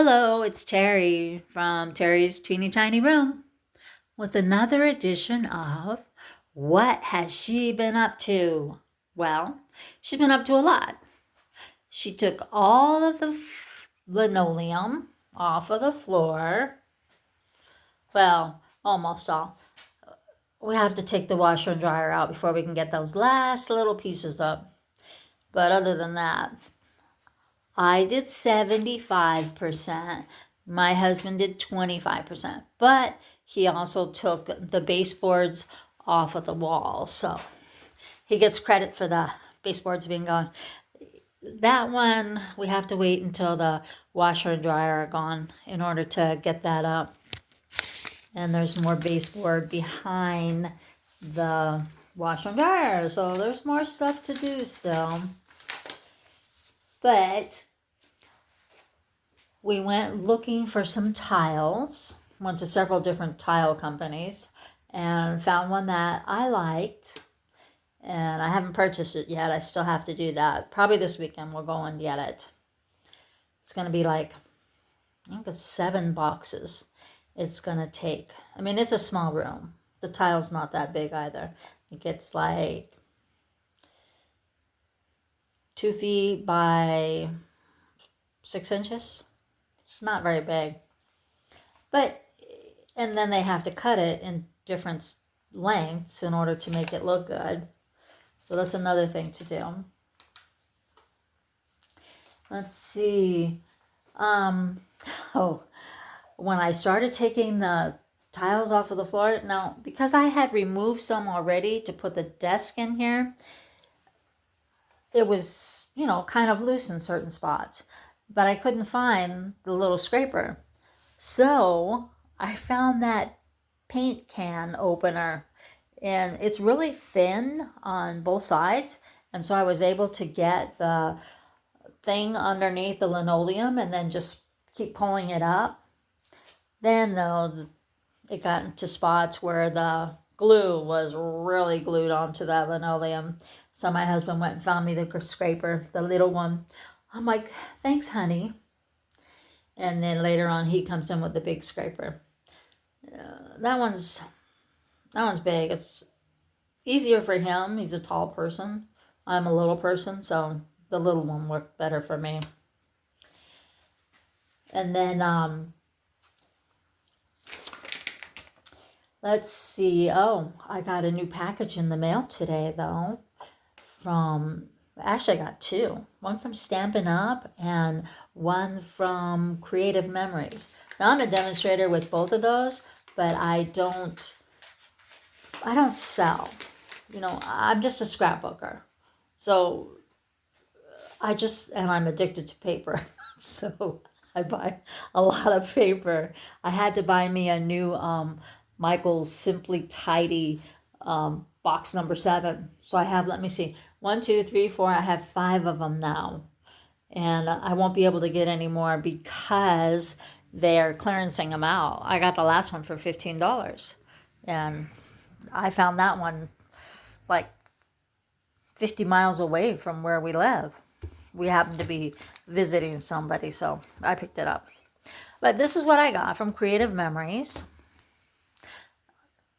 Hello, it's Terry from Terry's Teeny Tiny Room with another edition of What Has She Been Up to? Well, she's been up to a lot. She took all of the linoleum off of the floor. Well, almost all. We have to take the washer and dryer out before we can get those last little pieces up. But other than that, I did 75%. My husband did 25%. But he also took the baseboards off of the wall. So he gets credit for the baseboards being gone. That one, we have to wait until the washer and dryer are gone in order to get that up. And there's more baseboard behind the washer and dryer. So there's more stuff to do still. But we went looking for some tiles, went to several different tile companies, and found one that I liked. And I haven't purchased it yet. I still have to do that. Probably this weekend we'll go and get it. It's going to be like, I think it's 7 boxes it's going to take. I mean, it's a small room. The tile's not that big either. It gets like 2 feet by 6 inches. It's not very big. But, and then they have to cut it in different lengths in order to make it look good. So that's another thing to do. Let's see. When I started taking the tiles off of the floor, now, because I had removed some already to put the desk in here, it was, kind of loose in certain spots. But I couldn't find the little scraper. So I found that paint can opener, and it's really thin on both sides. And so I was able to get the thing underneath the linoleum and then just keep pulling it up. Then, though, it got into spots where the glue was really glued onto that linoleum. So my husband went and found me the scraper, the little one. I'm like, thanks, honey. And then later on, he comes in with the big scraper. That one's big. It's easier for him. He's a tall person. I'm a little person, so the little one worked better for me. And then let's see. Oh, I got a new package in the mail today, though. Actually, I got 2. One from Stampin' Up and one from Creative Memories. Now, I'm a demonstrator with both of those, but I don't sell. I'm just a scrapbooker. So and I'm addicted to paper. So I buy a lot of paper. I had to buy me a new Michael's Simply Tidy box number 7. So I have, let me see, 1, 2, 3, 4. I have 5 of them now. And I won't be able to get any more because they're clearancing them out. I got the last one for $15. And I found that one like 50 miles away from where we live. We happened to be visiting somebody, so I picked it up. But this is what I got from Creative Memories.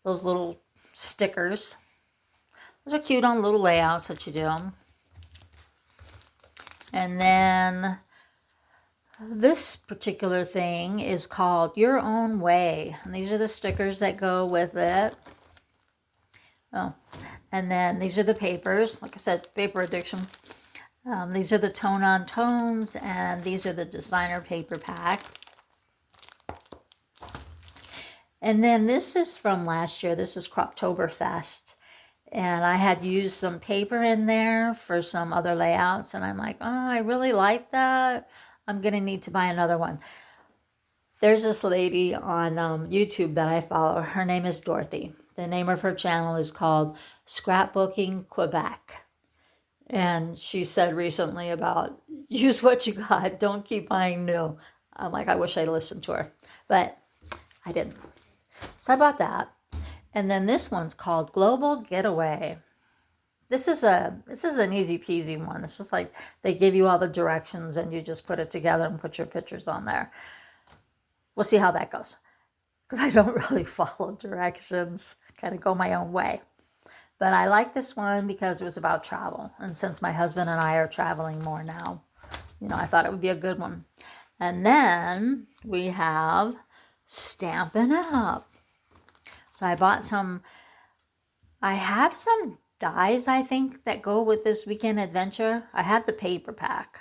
Those little stickers. Those are cute on little layouts that you do. And then this particular thing is called Your Own Way. And these are the stickers that go with it. Oh, and then these are the papers. Like I said, paper addiction. These are the tone-on tones, and these are the designer paper pack. And then this is from last year. This is Croptoberfest. And I had used some paper in there for some other layouts. And I'm like, oh, I really like that. I'm going to need to buy another one. There's this lady on YouTube that I follow. Her name is Dorothy. The name of her channel is called Scrapbooking Quebec. And she said recently about use what you got. Don't keep buying new. I'm like, I wish I listened to her. But I didn't. So I bought that. And then this one's called Global Getaway. this is an easy peasy one. It's just like they give you all the directions and you just put it together and put your pictures on there. We'll see how that goes, because I don't really follow directions, kind of go my own way. But I like this one because it was about travel. And since my husband and I are traveling more now, I thought it would be a good one. And then we have Stampin' Up. So I have some dies, I think, that go with this weekend adventure. I have the paper pack.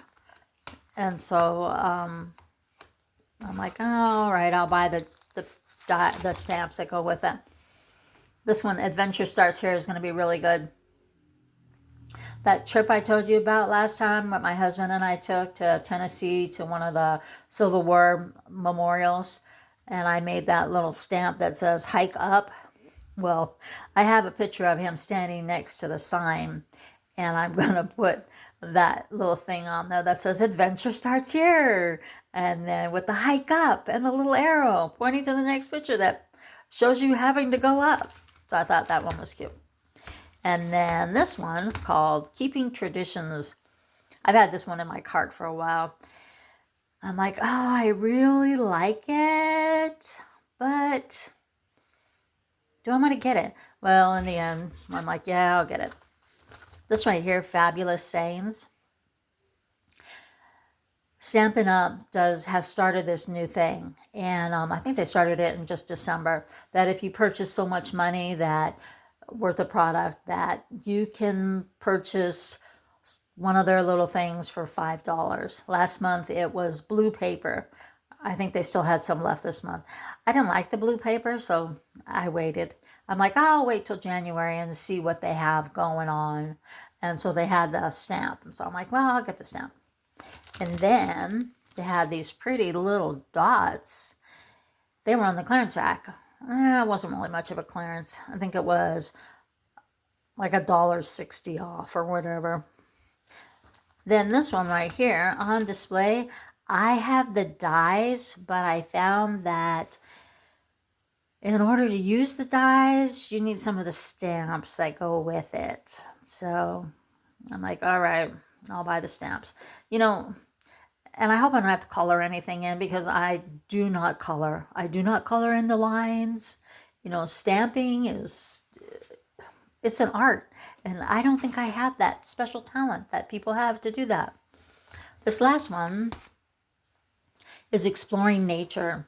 And so I'm like, oh, all right, I'll buy the stamps that go with it. This one, Adventure Starts Here, is going to be really good. That trip I told you about last time, what my husband and I took to Tennessee to one of the Civil War memorials, and I made that little stamp that says hike up. Well, I have a picture of him standing next to the sign, and I'm going to put that little thing on there that says Adventure Starts Here, and then with the hike up and the little arrow pointing to the next picture that shows you having to go up. So I thought that one was cute. And then this one is called Keeping Traditions. I've had this one in my cart for a while. I'm like, oh, I really like it, but do I want to get it? Well, in the end, I'm like, yeah, I'll get it. This right here, Fabulous Sayings. Stampin' Up has started this new thing, and I think they started it in just December, that if you purchase so much money that worth a product, that you can purchase one of their little things for $5. Last month it was blue paper. I think they still had some left this month. I didn't like the blue paper, so I waited. I'm like, I'll wait till January and see what they have going on. And so they had a stamp. So I'm like, well, I'll get the stamp. And then they had these pretty little dots. They were on the clearance rack. It wasn't really much of a clearance. I think it was like $1.60 off or whatever. Then this one right here on display, I have the dies, but I found that in order to use the dies, you need some of the stamps that go with it. So I'm like, all right, I'll buy the stamps. And I hope I don't have to color anything in, because I do not color. I do not color in the lines. Stamping it's an art. And I don't think I have that special talent that people have to do that. This last one is Exploring Nature.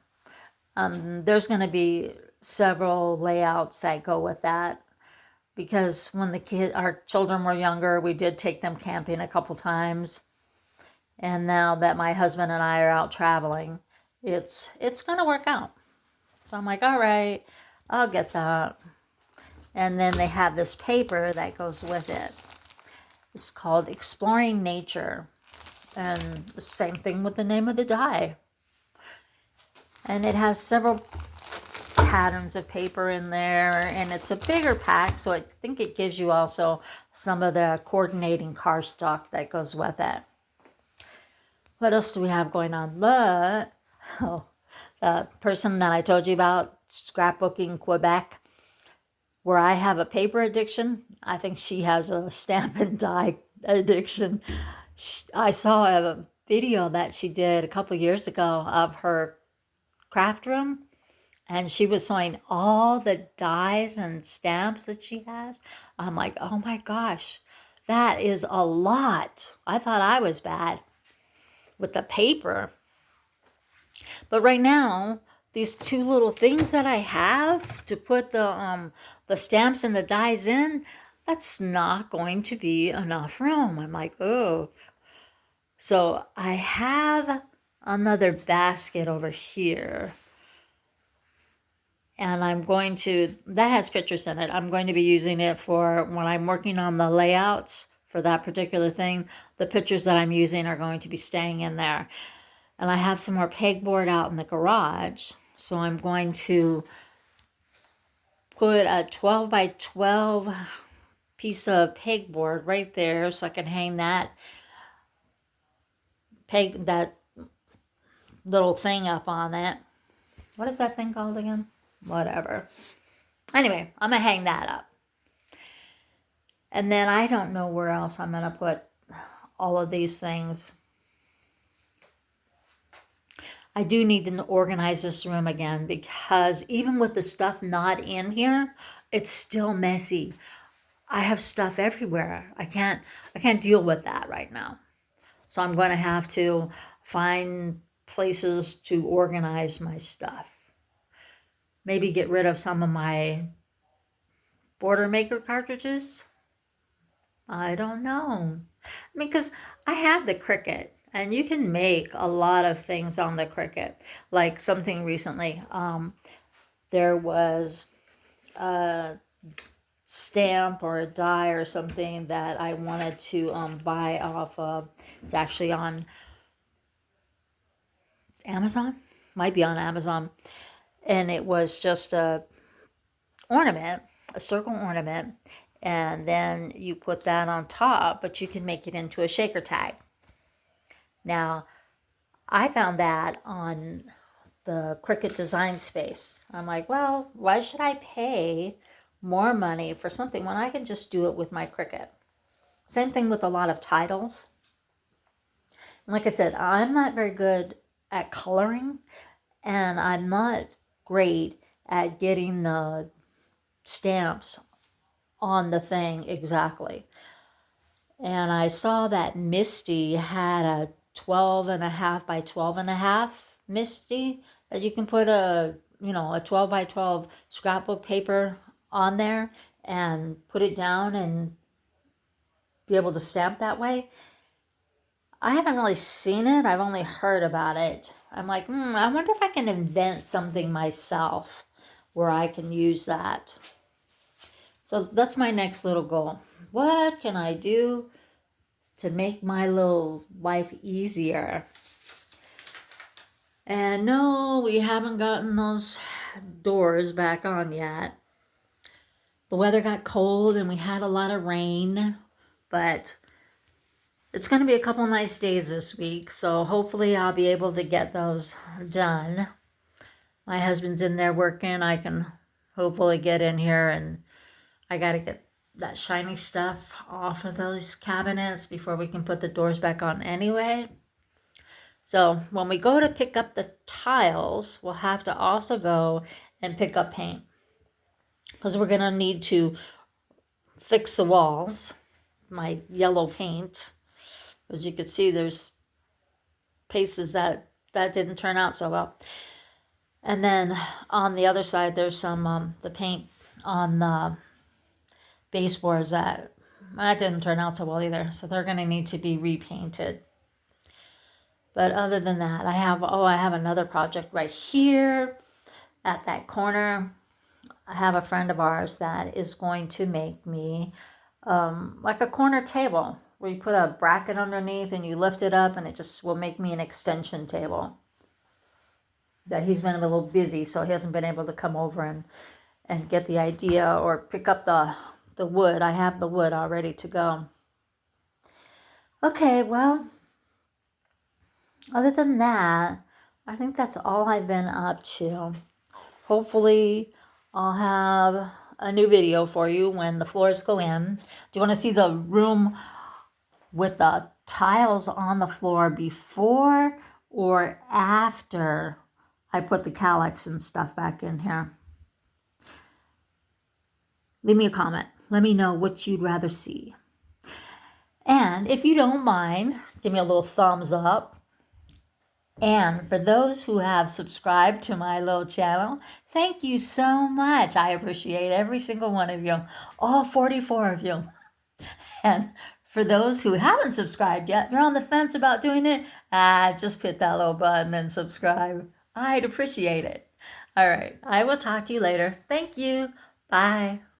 There's going to be several layouts that go with that, because when our children were younger, we did take them camping a couple times. And now that my husband and I are out traveling, it's going to work out. So I'm like, all right, I'll get that. And then they have this paper that goes with it. It's called Exploring Nature. And the same thing with the name of the die. And it has several patterns of paper in there. And it's a bigger pack, so I think it gives you also some of the coordinating cardstock that goes with it. What else do we have going on? The person that I told you about, scrapbooking Quebec, where I have a paper addiction, I think she has a stamp and die addiction. I saw a video that she did a couple years ago of her craft room, and she was showing all the dies and stamps that she has. I'm like, oh my gosh, that is a lot. I thought I was bad with the paper. But right now, these two little things that I have to put the stamps and the dies in, that's not going to be enough room. I'm like, oh. So I have another basket over here. And that has pictures in it. I'm going to be using it for when I'm working on the layouts for that particular thing. The pictures that I'm using are going to be staying in there. And I have some more pegboard out in the garage. So I'm going to put a 12 by 12 piece of pegboard right there so I can hang that little thing up on it. What is that thing called again? Whatever. Anyway, I'm going to hang that up. And then I don't know where else I'm going to put all of these things. I do need to organize this room again, because even with the stuff not in here, it's still messy. I have stuff everywhere. I can't deal with that right now. So I'm going to have to find places to organize my stuff. Maybe get rid of some of my border maker cartridges. I don't know. I mean, because I have the Cricut, and you can make a lot of things on the Cricut. Like something recently, there was a stamp or a die or something that I wanted to buy off of. It's actually on Amazon. Might be on Amazon. And it was just a ornament, a circle ornament. And then you put that on top, but you can make it into a shaker tag. Now, I found that on the Cricut Design Space. I'm like, well, why should I pay more money for something when I can just do it with my Cricut? Same thing with a lot of titles. And like I said, I'm not very good at coloring, and I'm not great at getting the stamps on the thing exactly. And I saw that Misty had a 12.5 by 12.5 Misty, that you can put a 12 by 12 scrapbook paper on there and put it down and be able to stamp that way. I haven't really seen it. I've only heard about it. I'm like, I wonder if I can invent something myself where I can use that. So that's my next little goal. What can I do to make my little life easier? And no, we haven't gotten those doors back on yet. The weather got cold and we had a lot of rain, but it's going to be a couple nice days this week, so hopefully I'll be able to get those done. My husband's in there working. I can hopefully get in here, and I got to get that shiny stuff off of those cabinets before we can put the doors back on anyway. So when we go to pick up the tiles, we'll have to also go and pick up paint, because we're going to need to fix the walls, my yellow paint. As you can see, there's places that didn't turn out so well. And then on the other side, there's some the paint on the baseboards that didn't turn out so well either. So they're going to need to be repainted. But other than that, I have another project right here at that corner. I have a friend of ours that is going to make me like a corner table where you put a bracket underneath and you lift it up, and it just will make me an extension table. That he's been a little busy, so he hasn't been able to come over and get the idea or pick up the wood. I have the wood all ready to go. Okay, well, other than that, I think that's all I've been up to. Hopefully, I'll have a new video for you when the floors go in. Do you want to see the room with the tiles on the floor before or after I put the calyx and stuff back in here? Leave me a comment. Let me know what you'd rather see. And if you don't mind, give me a little thumbs up. And for those who have subscribed to my little channel, thank you so much. I appreciate every single one of you, all 44 of you. And for those who haven't subscribed yet, you're on the fence about doing it, just hit that little button and subscribe. I'd appreciate it. All right, I will talk to you later. Thank you. Bye.